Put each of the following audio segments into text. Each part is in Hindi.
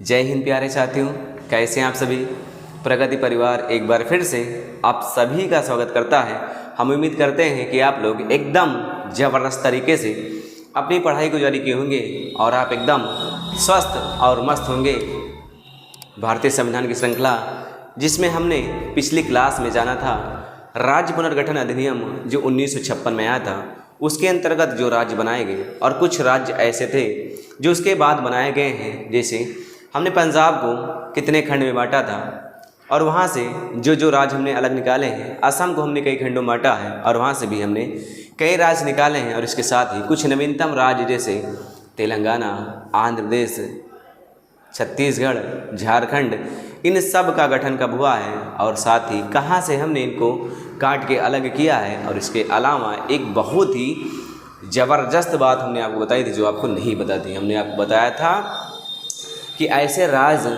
जय हिंद प्यारे साथियों, कैसे हैं आप सभी। प्रगति परिवार एक बार फिर से आप सभी का स्वागत करता है। हम उम्मीद करते हैं कि आप लोग एकदम ज़बरदस्त तरीके से अपनी पढ़ाई को जारी किए होंगे और आप एकदम स्वस्थ और मस्त होंगे। भारतीय संविधान की श्रृंखला जिसमें हमने पिछली क्लास में जाना था राज्य पुनर्गठन अधिनियम जो 1956 में आया था, उसके अंतर्गत जो राज्य बनाए गए और कुछ राज्य ऐसे थे जो उसके बाद बनाए गए हैं। जैसे हमने पंजाब को कितने खंड में बांटा था और वहाँ से जो राज्य हमने अलग निकाले हैं। असम को हमने कई खंडों में बांटा है और वहाँ से भी हमने कई राज्य निकाले हैं। और इसके साथ ही कुछ नवीनतम राज्य जैसे तेलंगाना, आंध्र प्रदेश, छत्तीसगढ़, झारखंड, इन सब का गठन कब हुआ है और साथ ही कहाँ से हमने इनको काट के अलग किया है। और इसके अलावा एक बहुत ही ज़बरदस्त बात हमने आपको बताई थी जो आपको नहीं बता थी। हमने आपको बताया था कि ऐसे राज्य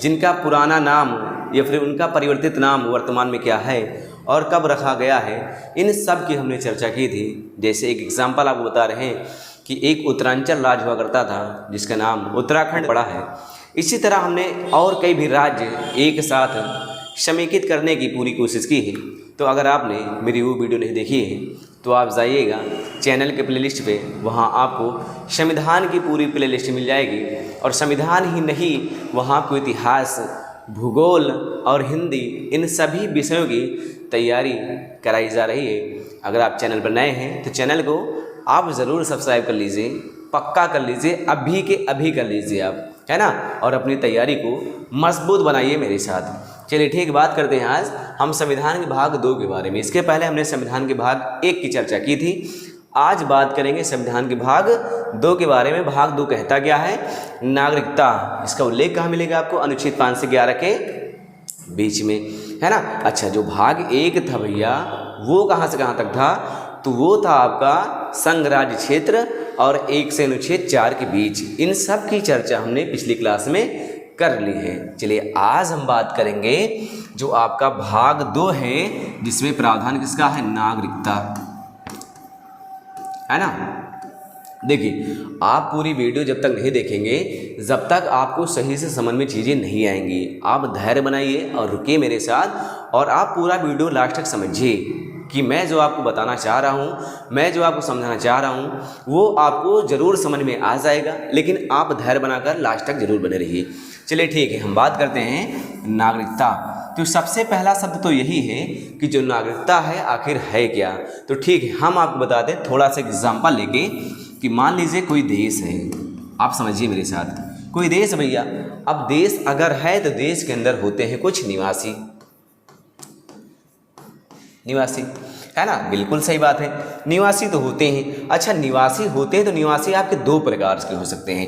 जिनका पुराना नाम या फिर उनका परिवर्तित नाम वर्तमान में क्या है और कब रखा गया है, इन सब की हमने चर्चा की थी। जैसे एक एग्जाम्पल आपको बता रहे हैं कि एक उत्तरांचल राज्य हुआ करता था जिसका नाम उत्तराखंड पड़ा है। इसी तरह हमने और कई भी राज्य एक साथ समेकित करने की पूरी कोशिश की है। तो अगर आपने मेरी वो वीडियो नहीं देखी है तो आप जाइएगा चैनल के प्लेलिस्ट पे, वहाँ आपको संविधान की पूरी प्लेलिस्ट मिल जाएगी। और संविधान ही नहीं, वहाँ आपको इतिहास, भूगोल और हिंदी, इन सभी विषयों की तैयारी कराई जा रही है। अगर आप चैनल पर नए हैं तो चैनल को आप ज़रूर सब्सक्राइब कर लीजिए, पक्का कर लीजिए, अभी के अभी कर लीजिए आप, है ना। और अपनी तैयारी को मजबूत बनाइए मेरे साथ। चलिए ठीक, बात करते हैं आज हम संविधान के भाग 2 के बारे में। इसके पहले हमने संविधान के भाग 1 की चर्चा की थी। आज बात करेंगे संविधान के भाग 2 के बारे में। भाग 2 कहता क्या है? नागरिकता। इसका उल्लेख कहाँ मिलेगा आपको? अनुच्छेद 5 से 11 के बीच में, है ना। अच्छा, जो भाग 1 था भैया, वो कहाँ से कहाँ तक था? तो वो था आपका संघ राज्य क्षेत्र और 1 से अनुच्छेद 4 के बीच। इन सब की चर्चा हमने पिछली क्लास में कर ली है। चलिए आज हम बात करेंगे जो आपका भाग 2 है, जिसमें प्रावधान किसका है? नागरिकता, है ना। देखिए, आप पूरी वीडियो जब तक नहीं देखेंगे, जब तक आपको सही से समझ में चीज़ें नहीं आएंगी। आप धैर्य बनाइए और रुकिए मेरे साथ और आप पूरा वीडियो लास्ट तक समझिए कि मैं जो आपको बताना चाह रहा हूँ, मैं जो आपको समझाना चाह रहा हूँ, वो आपको ज़रूर समझ में आ जाएगा। लेकिन आप धैर्य बनाकर लास्ट तक जरूर बने रहिए। चलिए ठीक है, हम बात करते हैं नागरिकता। तो सबसे पहला शब्द तो यही है कि जो नागरिकता है आखिर है क्या। तो ठीक है, हम आपको बता दें थोड़ा सा एग्जाम्पल लेके कि मान लीजिए कोई देश है, आप समझिए मेरे साथ, कोई देश भैया। अब देश अगर है तो देश के अंदर होते हैं कुछ निवासी, है ना। बिल्कुल सही बात है, निवासी तो होते हैं। अच्छा, निवासी होते हैं तो निवासी आपके 2 प्रकार के हो सकते हैं।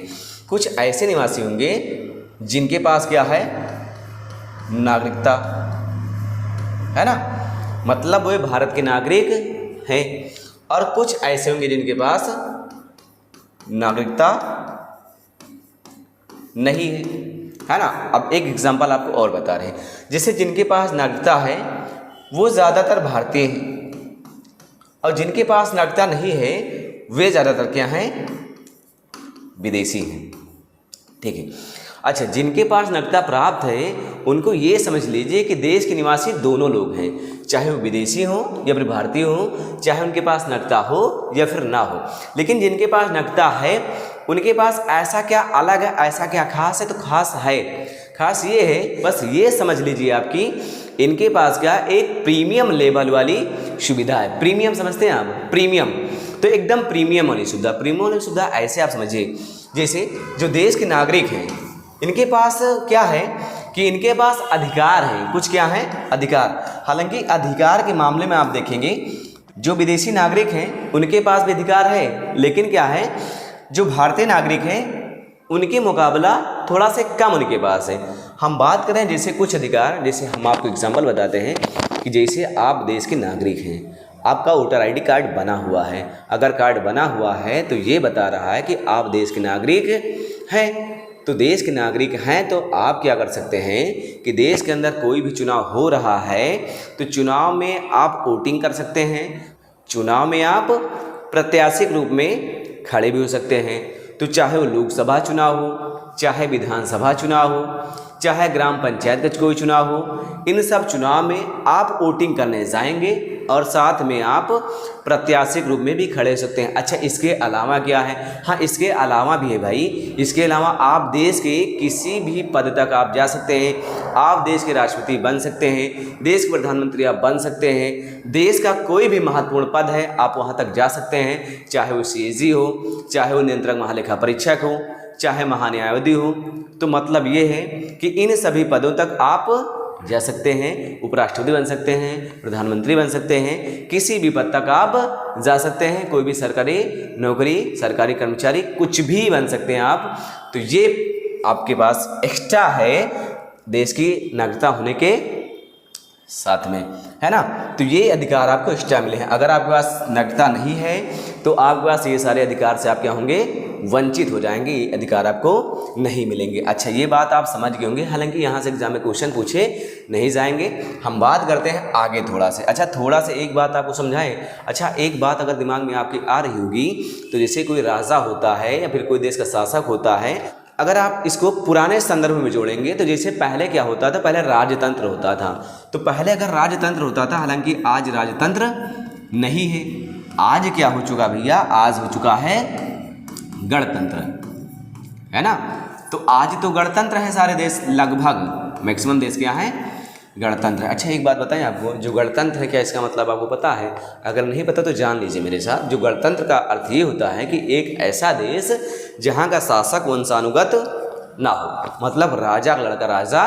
कुछ ऐसे निवासी होंगे जिनके पास क्या है? नागरिकता, है ना, मतलब वे भारत के नागरिक हैं। और कुछ ऐसे होंगे जिनके पास नागरिकता नहीं है ना। अब एक एग्जांपल आपको और बता रहे हैं, जैसे जिनके पास नागरिकता है वो ज़्यादातर भारतीय हैं और जिनके पास नागरिकता नहीं है वे ज़्यादातर क्या हैं? विदेशी हैं। ठीक है। अच्छा, जिनके पास नागरिकता प्राप्त है उनको ये समझ लीजिए कि देश के निवासी दोनों लोग हैं, चाहे वो विदेशी हो या फिर भारतीय हो, चाहे उनके पास नागरिकता हो या फिर ना हो। लेकिन जिनके पास नागरिकता है उनके पास ऐसा क्या अलग है, ऐसा क्या खास है? तो खास है, खास ये है, बस ये समझ लीजिए आपकी इनके पास क्या? एक प्रीमियम लेवल वाली सुविधा है। प्रीमियम समझते हैं आप? प्रीमियम, तो एकदम प्रीमियम वाली सुविधा। प्रीमियम वाली सुविधा ऐसे आप समझिए, जैसे जो देश के नागरिक हैं इनके पास क्या है कि इनके पास अधिकार हैं। कुछ क्या है? अधिकार। हालांकि अधिकार के मामले में आप देखेंगे जो विदेशी नागरिक हैं उनके पास भी अधिकार है, लेकिन क्या है, जो भारतीय नागरिक हैं उनके मुकाबला थोड़ा से कम उनके पास है। हम बात करें जैसे कुछ अधिकार, जैसे हम आपको एग्जाम्पल बताते हैं कि जैसे आप देश के नागरिक हैं, आपका वोटर आईडी कार्ड बना हुआ है। अगर कार्ड बना हुआ है तो ये बता रहा है कि आप देश के नागरिक हैं। तो देश के नागरिक हैं तो आप क्या कर सकते हैं कि देश के अंदर कोई भी चुनाव हो रहा है तो चुनाव में आप वोटिंग कर सकते हैं। चुनाव में आप प्रत्याशी के रूप में खड़े भी हो सकते हैं। तो चाहे वो लोकसभा चुनाव हो, चाहे विधानसभा चुनाव हो, चाहे ग्राम पंचायत का कोई चुनाव हो, इन सब चुनाव में आप वोटिंग करने जाएंगे और साथ में आप प्रत्याशी के रूप में भी खड़े हो सकते हैं। अच्छा, इसके अलावा क्या है? हाँ, इसके अलावा भी है भाई। इसके अलावा आप देश के किसी भी पद तक आप जा सकते हैं। आप देश के राष्ट्रपति बन सकते हैं, देश के प्रधानमंत्री आप बन सकते हैं, देश का कोई भी महत्वपूर्ण पद है आप वहाँ तक जा सकते हैं, चाहे वो CAG हो, चाहे वो नियंत्रक महालेखा परीक्षक हो, चाहे महान्यायवादी हो। तो मतलब ये है कि इन सभी पदों तक आप जा सकते हैं। उपराष्ट्रपति बन सकते हैं, प्रधानमंत्री बन सकते हैं, किसी भी पद तक आप जा सकते हैं। कोई भी सरकारी नौकरी, सरकारी कर्मचारी, कुछ भी बन सकते हैं आप। तो ये आपके पास एक्स्ट्रा है देश की नागरिकता होने के साथ में, है ना। तो ये अधिकार आपको एक्स्ट्रा मिले हैं। अगर आपके पास नागरिकता नहीं है तो आपके पास ये सारे अधिकार से आप क्या होंगे? वंचित हो जाएंगे, ये अधिकार आपको नहीं मिलेंगे। अच्छा, ये बात आप समझ गए होंगे। हालांकि यहाँ से एग्जाम में क्वेश्चन पूछे नहीं जाएंगे। हम बात करते हैं आगे थोड़ा से। अच्छा, थोड़ा से एक बात आपको समझाएं। अच्छा, एक बात अगर दिमाग में आपकी आ रही होगी तो जैसे कोई राजा होता है या फिर कोई देश का शासक होता है, अगर आप इसको पुराने संदर्भ में जोड़ेंगे तो जैसे पहले क्या होता था? पहले राजतंत्र होता था। तो पहले अगर राजतंत्र होता था, हालांकि आज राजतंत्र नहीं है। आज क्या हो चुका भैया? आज हो चुका है गणतंत्र, है ना। तो आज तो गणतंत्र है सारे देश, लगभग मैक्सिमम देश क्या है? गणतंत्र। अच्छा, एक बात बताएं आपको, जो गणतंत्र है क्या इसका मतलब आपको पता है? अगर नहीं पता तो जान लीजिए मेरे साथ। जो गणतंत्र का अर्थ ये होता है कि एक ऐसा देश जहाँ का शासक वंशानुगत ना हो, मतलब राजा का लड़का राजा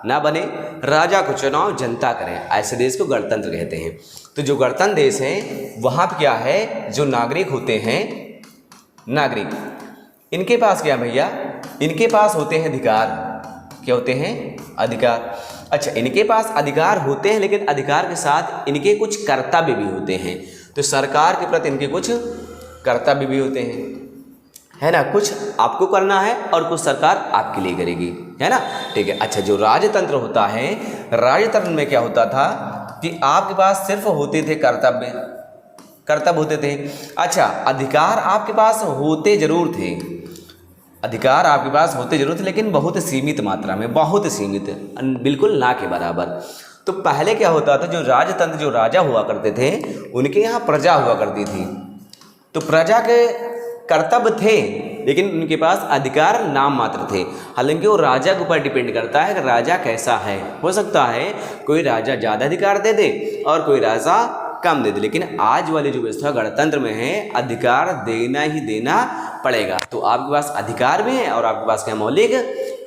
ना बने, राजा को चुनाव जनता करे, ऐसे देश को गणतंत्र कहते हैं। तो जो गणतंत्र देश है वहाँ पर क्या है? जो नागरिक होते हैं, नागरिक, इनके पास क्या भैया? इनके पास होते हैं अधिकार। क्या होते हैं? अधिकार। अच्छा, इनके पास अधिकार होते हैं, लेकिन अधिकार के साथ इनके कुछ कर्तव्य भी होते हैं। तो सरकार के प्रति इनके कुछ कर्तव्य भी होते हैं, है ना। कुछ आपको करना है और कुछ सरकार आपके लिए करेगी, है ना। ठीक है। अच्छा, जो राजतंत्र होता है, राजतंत्र में क्या होता था कि आपके पास सिर्फ होते थे कर्तव्य होते थे। अच्छा, अधिकार आपके पास होते जरूर थे, अधिकार आपके पास होते जरूर थे, लेकिन बहुत सीमित मात्रा में, बहुत सीमित, बिल्कुल ना के बराबर। तो पहले क्या होता था? जो राजतंत्र, जो राजा हुआ करते थे, उनके यहाँ प्रजा हुआ करती थी। तो प्रजा के कर्तव्य थे, लेकिन उनके पास अधिकार नाम मात्र थे। हालांकि वो राजा के ऊपर डिपेंड करता है कि राजा कैसा है। हो सकता है कोई राजा ज़्यादा अधिकार दे दे और कोई राजा कम दे दे, लेकिन आज वाली जो व्यवस्था गणतंत्र में है, अधिकार देना ही देना पड़ेगा। तो आपके पास अधिकार भी है और आपके पास क्या? मौलिक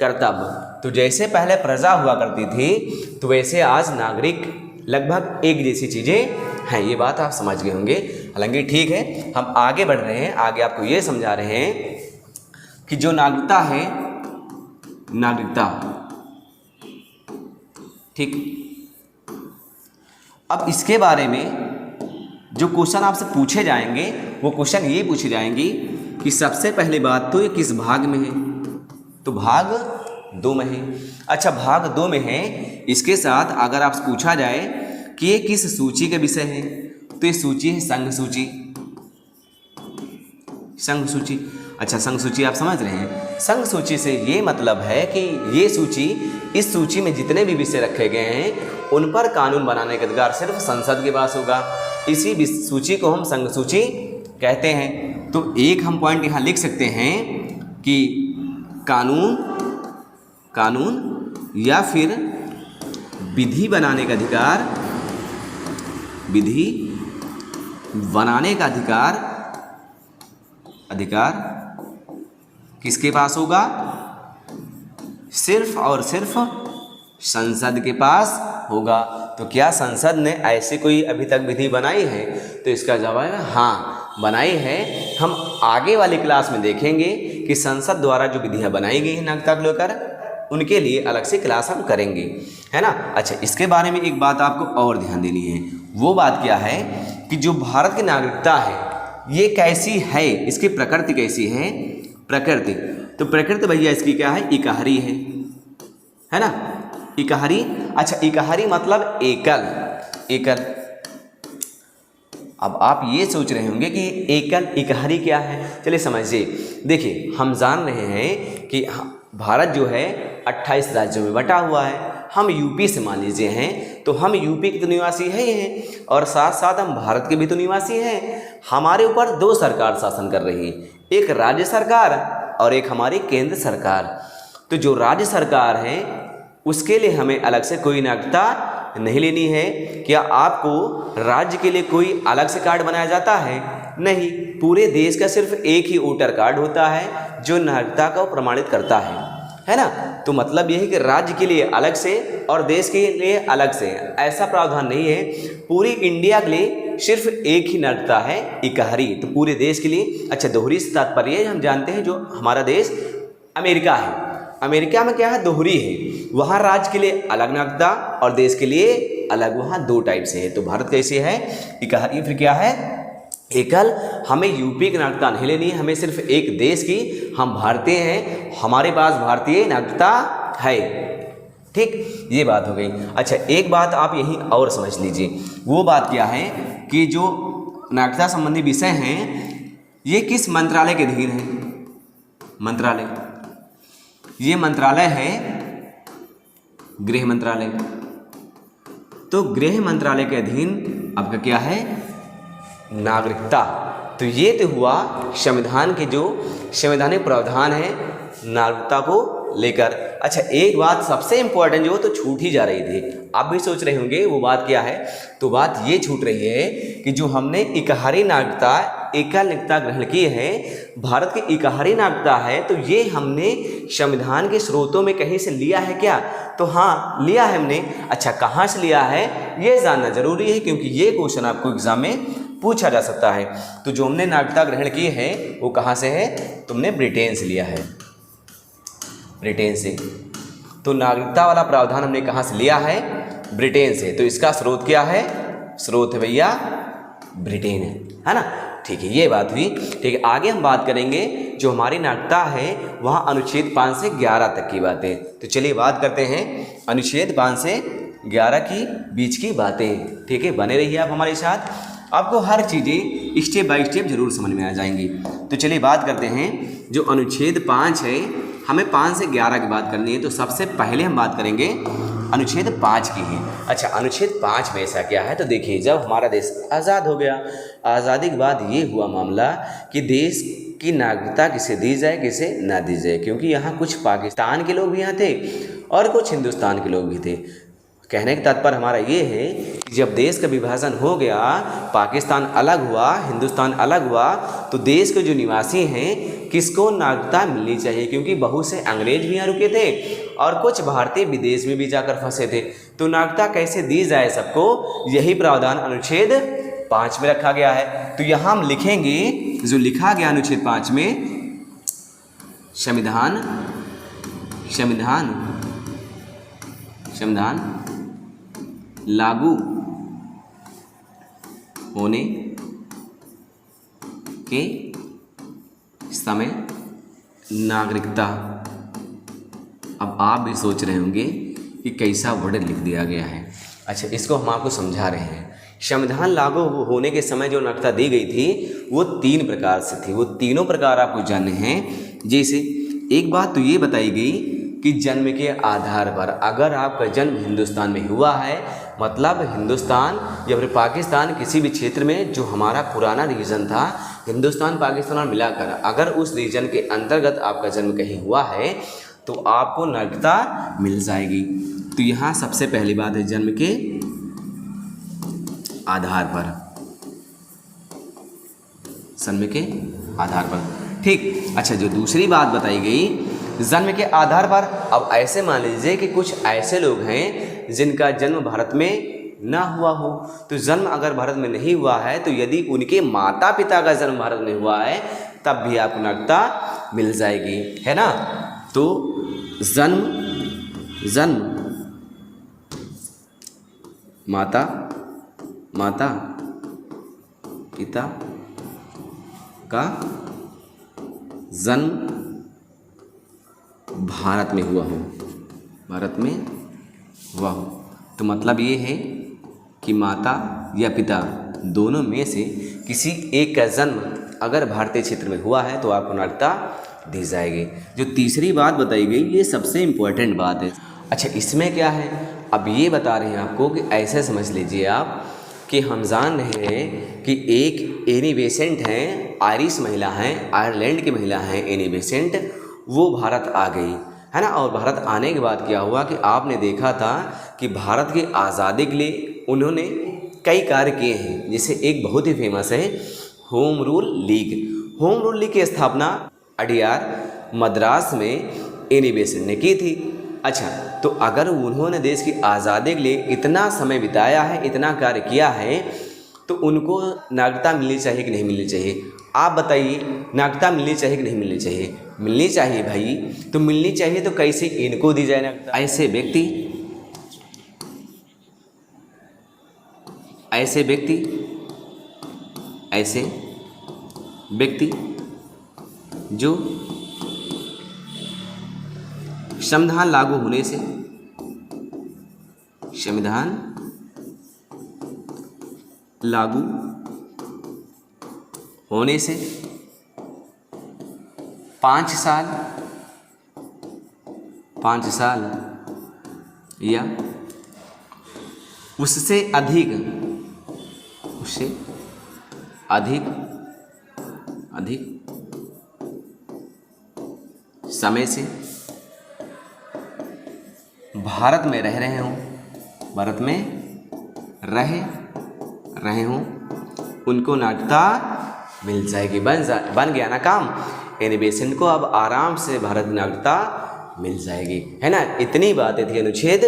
कर्तव्य। तो जैसे पहले प्रजा हुआ करती थी, तो वैसे आज नागरिक लगभग एक जैसी चीज़ें हैं। ये बात आप समझ गए होंगे। हालांकि ठीक है, हम आगे बढ़ रहे हैं। आगे आपको ये समझा रहे हैं कि जो नागरिकता है, नागरिकता, ठीक। अब इसके बारे में जो क्वेश्चन आपसे पूछे जाएंगे, वो क्वेश्चन ये पूछे जाएंगी कि सबसे पहली बात तो ये किस भाग में है? तो भाग 2 में है। अच्छा, भाग 2 में है। इसके साथ अगर आपसे पूछा जाए कि ये किस सूची के विषय है, तो ये सूची है संघ सूची। संघ सूची। अच्छा, संघ सूची आप समझ रहे हैं। संघ सूची से ये मतलब है कि ये सूची, इस सूची में जितने भी विषय रखे गए हैं उन पर कानून बनाने का अधिकार सिर्फ संसद के पास होगा। इसी सूची को हम संघ सूची कहते हैं। तो एक हम पॉइंट यहाँ लिख सकते हैं कि कानून या फिर विधि बनाने का अधिकार, विधि बनाने का अधिकार किसके पास होगा? सिर्फ और सिर्फ संसद के पास होगा। तो क्या संसद ने ऐसी कोई अभी तक विधि बनाई है? तो इसका जवाब है हाँ, बनाई है। हम आगे वाली क्लास में देखेंगे कि संसद द्वारा जो विधियां बनाई गई हैं नागरिकता को लेकर, उनके लिए अलग से क्लास हम करेंगे, है ना। अच्छा, इसके बारे में एक बात आपको और ध्यान देनी है। वो बात क्या है कि जो भारत की नागरिकता है ये कैसी है, इसकी प्रकृति कैसी है? प्रकृति, तो प्रकृति भैया इसकी क्या है? इकहरी है ना, इकहरी। अच्छा, इकहरी मतलब एकल। अब आप ये सोच रहे होंगे कि एकल इकहरी क्या है? चलिए समझिए। देखिए, हम जान रहे हैं कि भारत जो है 28 राज्यों में बटा हुआ है। हम यूपी से मान लीजिए हैं, तो हम यूपी के तो निवासी है ही हैं और साथ साथ हम भारत के भी तो निवासी हैं। हमारे ऊपर दो सरकार शासन कर रही है, एक राज्य सरकार और एक हमारी केंद्र सरकार। तो जो राज्य सरकार है उसके लिए हमें अलग से कोई नागरिकता नहीं लेनी है। क्या आपको राज्य के लिए कोई अलग से कार्ड बनाया जाता है? नहीं, पूरे देश का सिर्फ एक ही वोटर कार्ड होता है जो नागरिकता को प्रमाणित करता है ना। तो मतलब यह है कि राज्य के लिए अलग से और देश के लिए अलग से ऐसा प्रावधान नहीं है। पूरी इंडिया के लिए सिर्फ एक ही नागरिकता है, इकहरी। तो पूरे देश के लिए, अच्छा दोहरी से तात्पर्य हम जानते हैं जो हमारा देश अमेरिका है, अमेरिका में क्या है, दोहरी है। वहाँ राज्य के लिए अलग नागरिकता और देश के लिए अलग, वहाँ दो टाइप से है। तो भारत कैसे है, इकहरी, फिर क्या है, एकल। हमें यूपी की नागरिकता नहीं लेनी है, हमें सिर्फ एक देश की, हम भारतीय हैं, हमारे पास भारतीय नागरिकता है। ठीक, ये बात हो गई। अच्छा एक बात आप यहीं और समझ लीजिए, वो बात क्या है कि जो नागरिकता संबंधी विषय हैं ये किस मंत्रालय के अधीन है? मंत्रालय, ये मंत्रालय है गृह मंत्रालय। तो गृह मंत्रालय के अधीन आपका क्या है, नागरिकता। तो ये तो हुआ संविधान के जो संवैधानिक प्रावधान है नागरिकता को लेकर। अच्छा एक बात सबसे इम्पोर्टेंट जो तो छूट ही जा रही थी, आप भी सोच रहे होंगे वो बात क्या है। तो बात ये छूट रही है कि जो हमने इकहरी नागरिकता, एकल नागरिकता ग्रहण की है, भारत की इकहरी नागरिकता है, तो ये हमने संविधान के स्रोतों में कहीं से लिया है क्या? तो हाँ लिया है हमने। अच्छा कहाँ से लिया है ये जानना जरूरी है, क्योंकि ये क्वेश्चन आपको एग्जाम में पूछा जा सकता है। तो जो हमने नागरिकता ग्रहण की है वो कहाँ से है? तुमने ब्रिटेन से लिया है, ब्रिटेन से। तो नागरिकता वाला प्रावधान हमने कहाँ से लिया है? ब्रिटेन से। तो इसका स्रोत क्या है? स्रोत है भैया ब्रिटेन है ना। ठीक है, ये बात हुई। ठीक है, आगे हम बात करेंगे जो हमारी नागरिकता है वहाँ अनुच्छेद 5 से 11 तक की बातें। तो चलिए बात करते हैं अनुच्छेद 5 से 11 की बीच की बातें। ठीक है, बने रहिए आप हमारे साथ, आपको हर चीज़ें स्टेप बाय स्टेप जरूर समझ में आ जाएंगी। तो चलिए बात करते हैं जो अनुच्छेद 5 है, हमें 5 से 11 की बात करनी है। तो सबसे पहले हम बात करेंगे अनुच्छेद 5 की है। अच्छा अनुच्छेद 5 में ऐसा क्या है? तो देखिए जब हमारा देश आज़ाद हो गया, आज़ादी के बाद ये हुआ मामला कि देश की नागरिकता किसे दी जाए किसे ना दी जाए, क्योंकि यहाँ कुछ पाकिस्तान के लोग भी यहाँ थे और कुछ हिंदुस्तान के लोग भी थे। कहने का तात्पर्य हमारा ये है कि जब देश का विभाजन हो गया, पाकिस्तान अलग हुआ, हिंदुस्तान अलग हुआ, तो देश के जो निवासी हैं किसको नागरिकता मिलनी चाहिए, क्योंकि बहुत से अंग्रेज भी यहाँ रुके थे और कुछ भारतीय विदेश में भी जाकर फंसे थे। तो नागरिकता कैसे दी जाए सबको, यही प्रावधान अनुच्छेद 5 में रखा गया है। तो यहाँ हम लिखेंगे जो लिखा गया अनुच्छेद 5 में, संविधान संविधान संविधान लागू होने के समय नागरिकता। अब आप भी सोच रहे होंगे कि कैसा वर्ड लिख दिया गया है। अच्छा इसको हम आपको समझा रहे हैं। संविधान लागू होने के समय जो नागरिकता दी गई थी वो 3 प्रकार से थी, वो तीनों प्रकार आपको जानने हैं। जैसे एक बात तो ये बताई गई कि जन्म के आधार पर, अगर आपका जन्म हिंदुस्तान में हुआ है, मतलब हिंदुस्तान या फिर पाकिस्तान किसी भी क्षेत्र में जो हमारा पुराना रीजन था, हिंदुस्तान पाकिस्तान मिलाकर अगर उस रीजन के अंतर्गत आपका जन्म कहीं हुआ है तो आपको नागरिकता मिल जाएगी। तो यहाँ सबसे पहली बात है जन्म के आधार पर, जन्म के आधार पर। ठीक, अच्छा जो दूसरी बात बताई गई जन्म के आधार पर, अब ऐसे मान लीजिए कि कुछ ऐसे लोग हैं जिनका जन्म भारत में ना हुआ हो। तो जन्म अगर भारत में नहीं हुआ है तो यदि उनके माता पिता का जन्म भारत में हुआ है तब भी आपको नागरिकता मिल जाएगी, है ना। तो जन्म माता पिता का जन्म भारत में हुआ हो, भारत में हुआ हो, तो मतलब ये है कि माता या पिता दोनों में से किसी एक का जन्म अगर भारतीय क्षेत्र में हुआ है तो आपको नागरिकता दी जाएगी। जो तीसरी बात बताई गई ये सबसे इम्पोर्टेंट बात है। अच्छा, इसमें क्या है, अब ये बता रहे हैं आपको कि ऐसे समझ लीजिए आप कि हम जान रहे हैं कि एक एनी बेसेंट हैं, आयरिश महिला हैं, आयरलैंड की महिला हैं एनी बेसेंट, वो भारत आ गई है ना। और भारत आने के बाद क्या हुआ कि आपने देखा था कि भारत की आज़ादी के लिए उन्होंने कई कार्य किए हैं। जैसे एक बहुत ही फेमस है home rule league. Home rule league की स्थापना अडियार मद्रास में एनी बेसेंट ने की थी। अच्छा, तो अगर उन्होंने देश की आज़ादी के लिए इतना समय बिताया है, इतना कार्य किया है, तो उनको नागरिकता मिलनी चाहिए कि नहीं मिलनी चाहिए? आप बताइए, नागरिकता मिलनी चाहिए कि नहीं मिलनी चाहिए? मिलनी चाहिए भाई। तो मिलनी चाहिए तो कैसे इनको दी जाए नागरिकता? ऐसे व्यक्ति जो संविधान लागू होने से 5 साल या उससे अधिक समय से भारत में रह रहे हों, उनको नागरिकता मिल जाएगी। बन गया ना काम। एनी बेसेंट को अब आराम से भारत की नागरिकता मिल जाएगी, है ना। इतनी बातें थी अनुच्छेद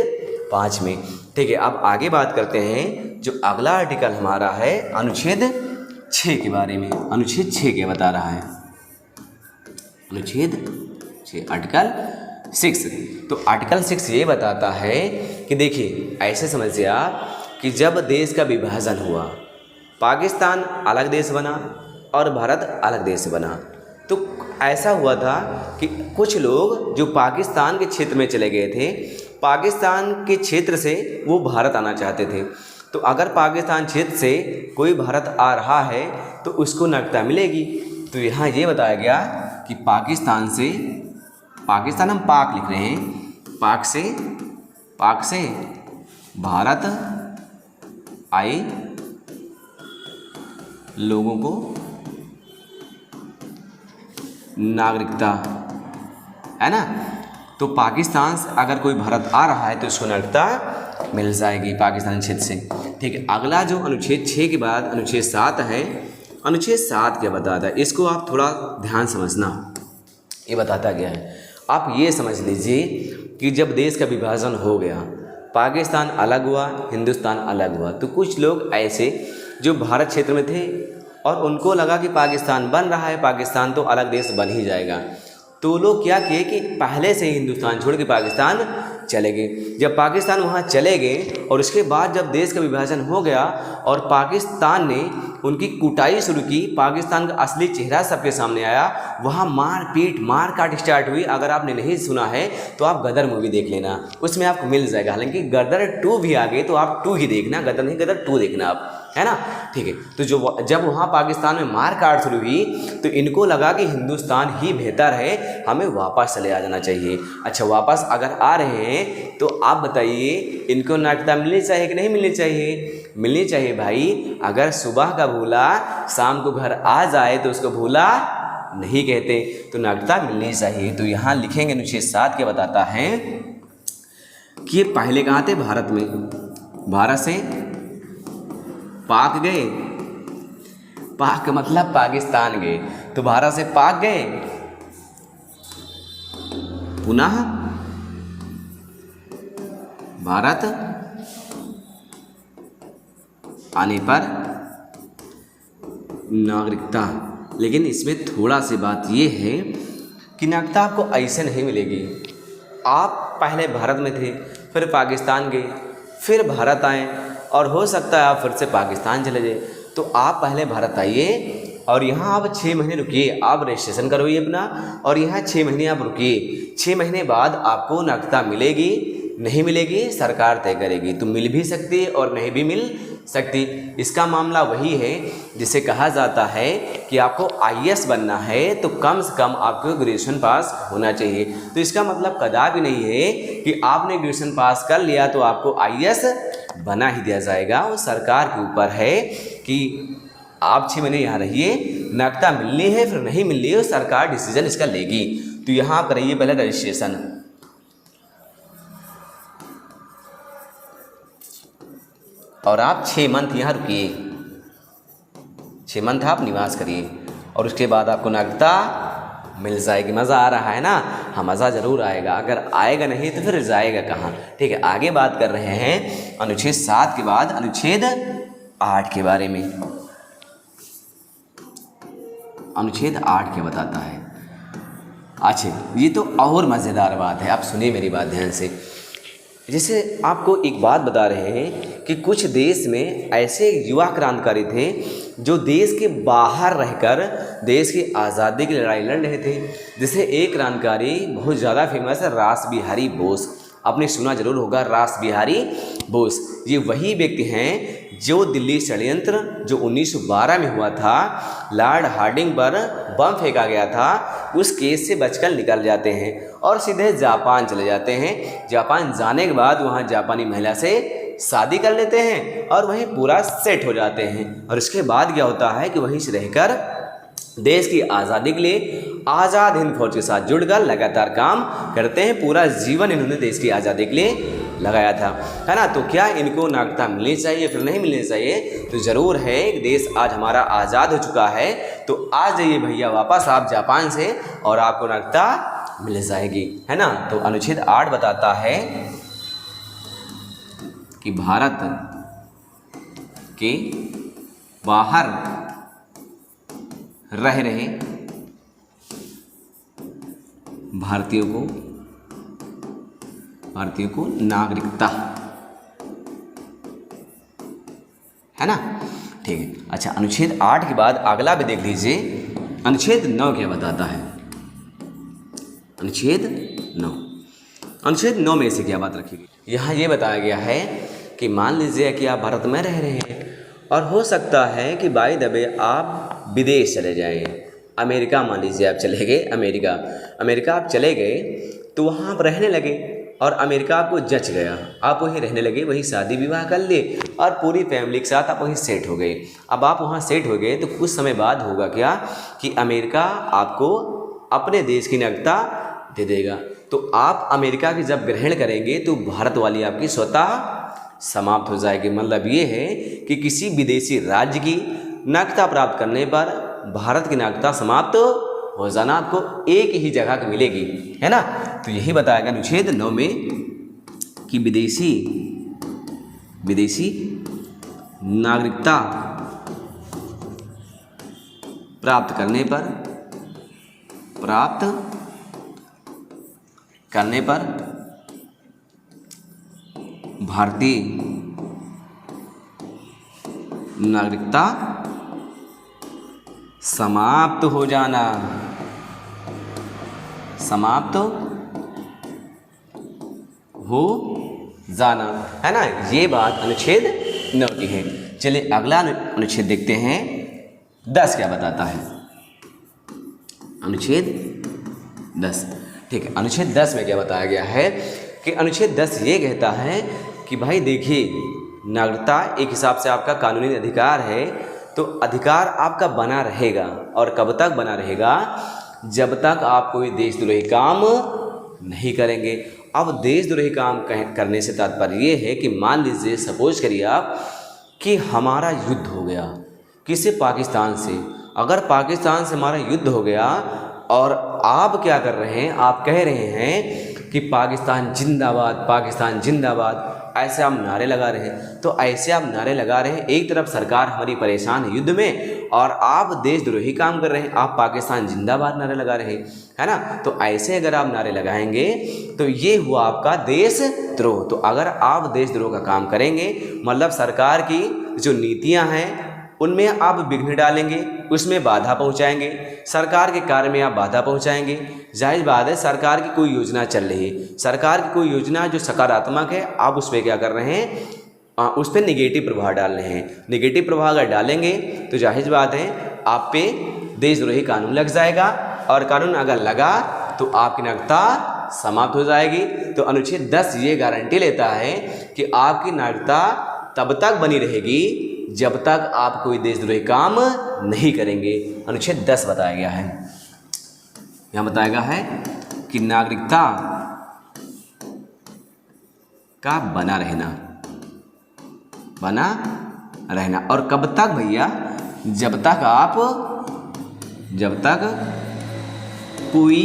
5 में। ठीक है, अब आगे बात करते हैं। जो अगला आर्टिकल हमारा है अनुच्छेद 6 के बारे में। अनुच्छेद 6 क्या बता रहा है? अनुच्छेद 6 आर्टिकल 6। तो आर्टिकल 6 ये बताता है कि देखिए, ऐसे समझिए आप कि जब देश का विभाजन हुआ, पाकिस्तान अलग देश बना और भारत अलग देश बना, तो ऐसा हुआ था कि कुछ लोग जो पाकिस्तान के क्षेत्र में चले गए थे, पाकिस्तान के क्षेत्र से वो भारत आना चाहते थे। तो अगर पाकिस्तान क्षेत्र से कोई भारत आ रहा है तो उसको नागरिकता मिलेगी। तो यहाँ ये बताया गया कि पाकिस्तान हम पाक लिख रहे हैं, पाक से भारत आए लोगों को नागरिकता, है ना। तो पाकिस्तान से अगर कोई भारत आ रहा है तो उसको नागरिकता मिल जाएगी पाकिस्तान क्षेत्र से। ठीक है, अगला जो अनुच्छेद 6 के बाद अनुच्छेद 7 है। अनुच्छेद 7 क्या बताता है, इसको आप थोड़ा ध्यान समझना। ये बताता क्या है, आप ये समझ लीजिए कि जब देश का विभाजन हो गया, पाकिस्तान अलग हुआ, हिंदुस्तान अलग हुआ, तो कुछ लोग ऐसे जो भारत क्षेत्र में थे और उनको लगा कि पाकिस्तान बन रहा है, पाकिस्तान तो अलग देश बन ही जाएगा, तो लोग क्या किए कि पहले से ही हिंदुस्तान छोड़ के पाकिस्तान चले गए। जब पाकिस्तान वहाँ चले गए और उसके बाद जब देश का विभाजन हो गया और पाकिस्तान ने उनकी कुटाई शुरू की, पाकिस्तान का असली चेहरा सबके सामने आया, वहाँ मार काट स्टार्ट हुई। अगर आपने नहीं सुना है तो आप गदर मूवी देख लेना, उसमें आपको मिल जाएगा। हालांकि गदर 2 भी आ गए तो आप 2 ही देखना, गदर नहीं, गदर 2 देखना आप, है ना। ठीक है, तो जब वहाँ पाकिस्तान में मार काट शुरू हुई तो इनको लगा कि हिंदुस्तान ही बेहतर है, हमें वापस चले आ जाना चाहिए। अच्छा, वापस अगर आ रहे हैं तो आप बताइए इनको नागरिकता मिलनी चाहिए कि नहीं मिलनी चाहिए? मिलनी चाहिए भाई। अगर सुबह का भूला शाम को घर आ जाए तो उसको भूला नहीं कहते, तो नागरिकता मिलनी चाहिए। तो यहाँ लिखेंगे अनुच्छेद 7 क्या बताता है कि ये पहले कहाँ थे? भारत में। भारत से पाक गए, पाक का मतलब पाकिस्तान गए, तो भारत से पाक गए, पुनः भारत आने पर नागरिकता। लेकिन इसमें थोड़ा सी बात ये है कि नागरिकता आपको ऐसे नहीं मिलेगी। आप पहले भारत में थे, फिर पाकिस्तान गए, फिर भारत आए, और हो सकता है आप फिर से पाकिस्तान चले जाए। तो आप पहले भारत आइए और यहाँ आप 6 महीने रुकिए, आप रजिस्ट्रेशन करवाइए अपना, और यहाँ 6 महीने आप रुकिए। 6 महीने बाद आपको नागरिकता मिलेगी नहीं मिलेगी सरकार तय करेगी। तो मिल भी सकती है और नहीं भी मिल सकती। इसका मामला वही है जिसे कहा जाता है कि आपको आईएएस बनना है तो कम से कम आपको ग्रेजुएशन पास होना चाहिए। तो इसका मतलब कदापि नहीं है कि आपने ग्रेजुएशन पास कर लिया तो आपको आईएएस बना ही दिया जाएगा। वो सरकार के ऊपर है कि आप 6 महीने यहाँ रहिए, नागरिकता मिलनी है फिर नहीं मिलनी है, सरकार डिसीजन इसका लेगी। तो यहाँ आप कराइए पहले रजिस्ट्रेशन, और आप 6 मंथ यहाँ रुकिए, 6 मंथ आप निवास करिए और उसके बाद आपको नागरिकता मिल जाएगी। मज़ा आ रहा है ना? हाँ, मज़ा ज़रूर आएगा। अगर आएगा नहीं तो फिर जाएगा कहाँ? ठीक है, आगे बात कर रहे हैं अनुच्छेद 7 के बाद अनुच्छेद 8 के बारे में। अनुच्छेद 8 क्या बताता है? अच्छा, ये तो और मज़ेदार बात है, आप सुनिए मेरी बात ध्यान से। जैसे आपको एक बात बता रहे हैं कि कुछ देश में ऐसे युवा क्रांतिकारी थे जो देश के बाहर रहकर देश की आज़ादी की लड़ाई लड़ रहे थे। जैसे एक क्रांतिकारी बहुत ज़्यादा फेमस है, रास बिहारी बोस। आपने सुना जरूर होगा रास बिहारी बोस। ये वही व्यक्ति हैं जो दिल्ली षड्यंत्र जो 1912 में हुआ था, लॉर्ड हार्डिंग पर बम फेंका गया था, उस केस से बचकर निकल जाते हैं और सीधे जापान चले जाते हैं। जापान जाने के बाद वहाँ जापानी महिला से शादी कर लेते हैं और वहीं पूरा सेट हो जाते हैं। और इसके बाद क्या होता है कि वहीं से रहकर देश की आज़ादी के लिए आज़ाद हिंद फौज के साथ जुड़कर लगातार काम करते हैं। पूरा जीवन इन्होंने देश की आज़ादी के लिए लगाया था, है ना? तो क्या इनको नागरिकता मिलनी चाहिए फिर नहीं मिलनी चाहिए? तो ज़रूर है। देश आज हमारा आज़ाद हो चुका है, तो आ जाइए भैया वापस आप जापान से और आपको नागरिकता मिल जाएगी, है ना? तो अनुच्छेद 8 बताता है कि भारत के बाहर रह रहे भारतीयों को नागरिकता, है ना? ठीक है। अच्छा, अनुच्छेद 8 के बाद अगला भी देख लीजिए, अनुच्छेद 9 क्या बताता है? अनुच्छेद 9 में से क्या बात रखी गई? यहाँ ये बताया गया है कि मान लीजिए कि आप भारत में रह रहे हैं और हो सकता है कि बाय द वे आप विदेश चले जाएं। अमेरिका मान लीजिए आप चले गए, अमेरिका आप चले गए तो वहाँ आप रहने लगे और अमेरिका आपको जच गया, आप वहीं रहने लगे, वहीं शादी विवाह कर लिए और पूरी फैमिली के साथ आप वहीं सेट हो गए। अब आप वहाँ सेट हो गए तो कुछ समय बाद होगा क्या कि अमेरिका आपको अपने देश की नागरिकता दे देगा। तो आप अमेरिका की जब ग्रहण करेंगे तो भारत वाली आपकी स्वतः समाप्त हो जाएगी। मतलब ये है कि किसी विदेशी राज्य की नागरिकता प्राप्त करने पर भारत की नागरिकता समाप्त हो जाना आपको एक ही जगह की मिलेगी, है ना? तो यही बताया गया अनुच्छेद 9 में कि विदेशी नागरिकता प्राप्त करने पर भारतीय नागरिकता समाप्त हो जाना, है ना? ये बात अनुच्छेद 9 की है। चलिए अगला अनुच्छेद देखते हैं, 10 क्या बताता है? अनुच्छेद 10, ठीक है। अनुच्छेद 10 में क्या बताया गया है कि अनुच्छेद 10 ये कहता है कि भाई देखिए, नागरिकता एक हिसाब से आपका कानूनी अधिकार है, तो अधिकार आपका बना रहेगा। और कब तक बना रहेगा? जब तक आप कोई देशद्रोही काम नहीं करेंगे। अब देशद्रोही काम करने से तात्पर्य ये है कि मान लीजिए, सपोज करिए आप कि हमारा युद्ध हो गया किसी पाकिस्तान से। अगर पाकिस्तान से हमारा युद्ध हो गया और आप क्या कर रहे हैं, आप कह रहे हैं कि पाकिस्तान जिंदाबाद, पाकिस्तान जिंदाबाद, ऐसे आप नारे लगा रहे हैं। तो ऐसे आप नारे लगा रहे हैं, एक तरफ सरकार हमारी परेशान है युद्ध में और आप देशद्रोही काम कर रहे हैं, आप पाकिस्तान जिंदाबाद नारे लगा रहे हैं, है ना? तो ऐसे अगर आप नारे लगाएंगे तो ये हुआ आपका देशद्रोह। तो अगर आप देशद्रोह का काम करेंगे मतलब सरकार की जो नीतियां हैं उनमें आप विघ्न डालेंगे, उसमें बाधा पहुंचाएंगे, सरकार के कार्य में आप बाधा पहुंचाएंगे। जाहिर बात है, सरकार की कोई योजना चल रही है, सरकार की कोई योजना जो सकारात्मक है, आप उस पर क्या कर रहे हैं, उस पर निगेटिव प्रभाव डालने हैं। निगेटिव प्रभाव अगर डालेंगे तो जाहिर बात है आप पे देशद्रोही कानून लग जाएगा, और कानून अगर लगा तो आपकी नागरिकता समाप्त हो जाएगी। तो अनुच्छेद 10 ये गारंटी लेता है कि आपकी नागरिकता तब तक बनी रहेगी जब तक आप कोई देशद्रोही काम नहीं करेंगे। अनुच्छेद 10 बताया गया है, यहाँ बताया गया है कि नागरिकता का बना रहना और कब तक भैया, जब तक कोई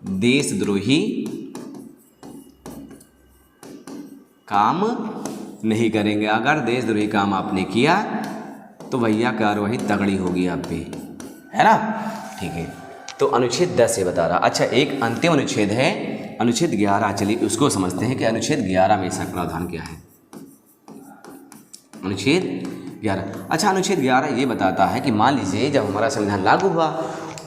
देशद्रोही काम नहीं करेंगे। अगर देशद्रोही काम आपने किया तो भैया कार्रवाई तगड़ी होगी आप पे, है ना। ठीक है, तो अनुच्छेद 10 ये बता रहा। अच्छा, एक अंतिम अनुच्छेद है, अनुच्छेद 11। चलिए उसको समझते हैं कि अनुच्छेद 11 में इसका प्रावधान क्या है। अनुच्छेद 11, अच्छा अनुच्छेद 11 ये बताता है कि मान लीजिए जब हमारा संविधान लागू हुआ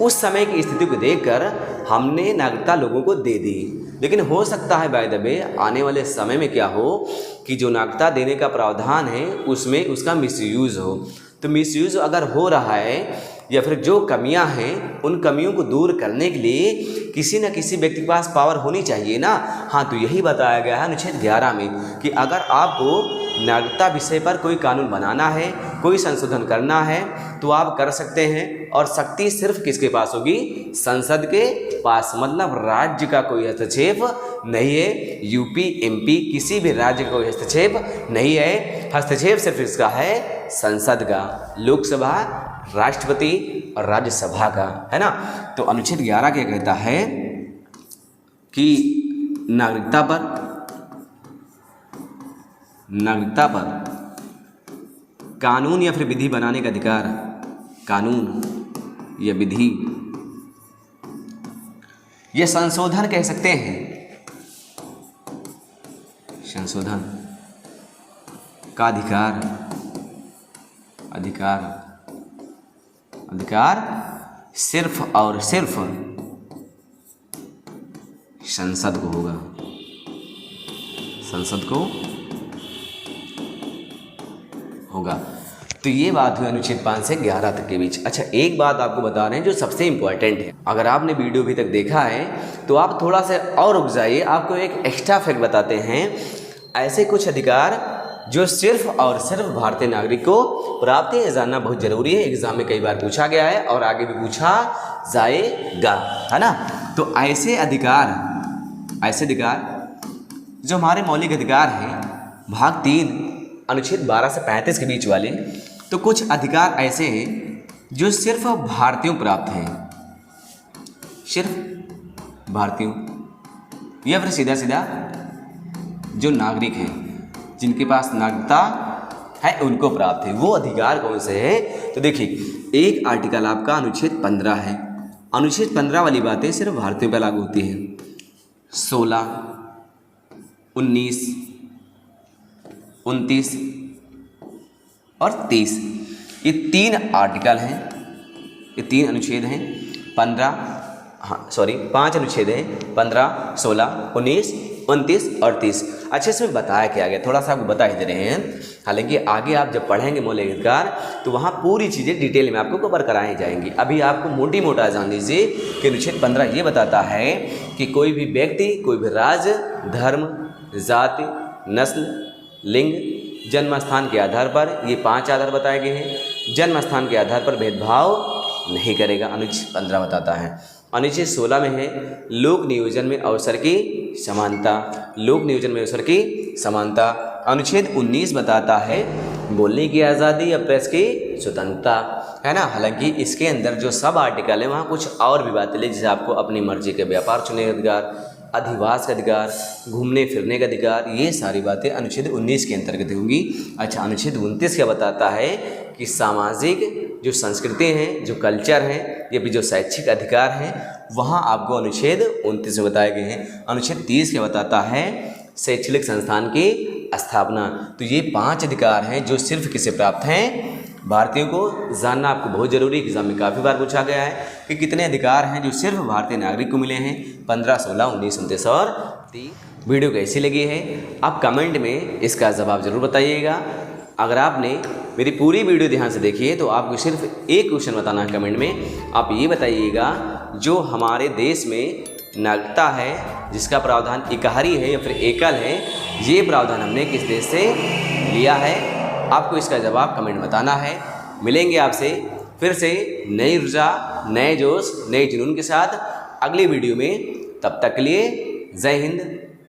उस समय की स्थिति को देखकर हमने नागरिकता लोगों को दे दी, लेकिन हो सकता है बाय द वे आने वाले समय में क्या हो कि जो नागरिकता देने का प्रावधान है उसमें उसका मिसयूज़ हो। तो मिसयूज़ अगर हो रहा है या फिर जो कमियां हैं उन कमियों को दूर करने के लिए किसी न किसी व्यक्ति के पास पावर होनी चाहिए ना। हाँ, तो यही बताया गया है अनुच्छेद 11 में कि अगर आपको नागरिकता विषय पर कोई कानून बनाना है, कोई संशोधन करना है तो आप कर सकते हैं, और शक्ति सिर्फ किसके पास होगी? संसद के पास। मतलब राज्य का कोई हस्तक्षेप नहीं है, यूपी एमपी किसी भी राज्य का कोई हस्तक्षेप नहीं है। हस्तक्षेप सिर्फ इसका है संसद का, लोकसभा, राष्ट्रपति और राज्यसभा का, है ना। तो अनुच्छेद 11 क्या कहता है कि नागरिकता पर कानून या फिर विधि बनाने का अधिकार, कानून या विधि ये संशोधन कह सकते हैं, संशोधन का अधिकार सिर्फ और सिर्फ संसद को होगा, संसद को होगा। तो ये बात हुई अनुच्छेद 5 से 11 तक के बीच। अच्छा, एक बात आपको बता रहे हैं जो सबसे इम्पोर्टेंट है। अगर आपने वीडियो अभी तक देखा है तो आप थोड़ा सा और रुक जाइए, आपको एक एक्स्ट्रा फैक्ट बताते हैं। ऐसे कुछ अधिकार जो सिर्फ और सिर्फ भारतीय नागरिक को प्राप्त है, जानना बहुत जरूरी है। एग्जाम में कई बार पूछा गया है और आगे भी पूछा जाएगा, है ना। तो ऐसे अधिकार जो हमारे मौलिक अधिकार हैं, भाग 3 अनुच्छेद 12 से 35 के बीच वाले, तो कुछ अधिकार ऐसे हैं जो सिर्फ भारतीयों प्राप्त हैं, सिर्फ भारतीयों, या फिर सीधा जो नागरिक हैं जिनके पास नागरिकता है उनको प्राप्त है। वो अधिकार कौन से हैं? तो देखिए, एक आर्टिकल आपका अनुच्छेद 15 है। अनुच्छेद 15 वाली बातें सिर्फ भारतीयों पर लागू होती हैं। 16, 19, 29 और 30 ये 3 आर्टिकल हैं, ये 3 अनुच्छेद हैं। 5 अनुच्छेद हैं, 15, 16, 19, 29 और 30। अच्छे से बताया क्या गया, थोड़ा सा आपको बता ही दे रहे हैं। हालांकि आगे आप जब पढ़ेंगे मौलिक अधिकार तो वहाँ पूरी चीज़ें डिटेल में आपको कवर कराई जाएंगी। अभी आपको मोटा जान लीजिए कि अनुच्छेद 15 ये बताता है कि कोई भी व्यक्ति, कोई भी राज्य, धर्म, जाति, नस्ल, लिंग, जन्म स्थान के आधार पर, ये 5 आधार बताए गए हैं, जन्म स्थान के आधार पर भेदभाव नहीं करेगा, अनुच्छेद 15 बताता है। अनुच्छेद 16 में है लोक नियोजन में अवसर की समानता, लोक नियोजन में अवसर की समानता। अनुच्छेद 19 बताता है बोलने की आज़ादी या प्रेस की स्वतंत्रता, है ना। हालांकि इसके अंदर जो सब आर्टिकल है वहाँ कुछ और भी बातें हैं, जैसे आपको अपनी मर्जी के व्यापार चुनने का अधिकार, अधिवास का अधिकार, घूमने फिरने का अधिकार, ये सारी बातें अनुच्छेद 19 के अंतर्गत होंगी। अच्छा, अनुच्छेद 29 क्या बताता है कि सामाजिक जो संस्कृति हैं, जो कल्चर हैं, ये भी जो शैक्षिक अधिकार हैं, वहाँ आपको अनुच्छेद 29 में बताए गए हैं। अनुच्छेद 30 क्या बताता है? शैक्षणिक संस्थान की स्थापना। तो ये 5 अधिकार हैं जो सिर्फ किसे प्राप्त हैं? भारतीयों को। जानना आपको बहुत जरूरी है, एग्जाम में काफ़ी बार पूछा गया है कि कितने अधिकार हैं जो सिर्फ भारतीय नागरिक को मिले हैं। 15, 16, 19, 29 और वीडियो कैसी लगी है आप कमेंट में इसका जवाब ज़रूर बताइएगा। अगर आपने मेरी पूरी वीडियो ध्यान से देखी है तो आपको सिर्फ एक क्वेश्चन बताना है कमेंट में। आप ये बताइएगा जो हमारे देश में नागरिकता है जिसका प्रावधान इकहरी है या फिर एकल है, ये प्रावधान हमने किस देश से लिया है? आपको इसका जवाब कमेंट बताना है। मिलेंगे आपसे फिर से नई ऊर्जा, नए जोश, नए जुनून के साथ अगली वीडियो में। तब तक के लिए जय हिंद,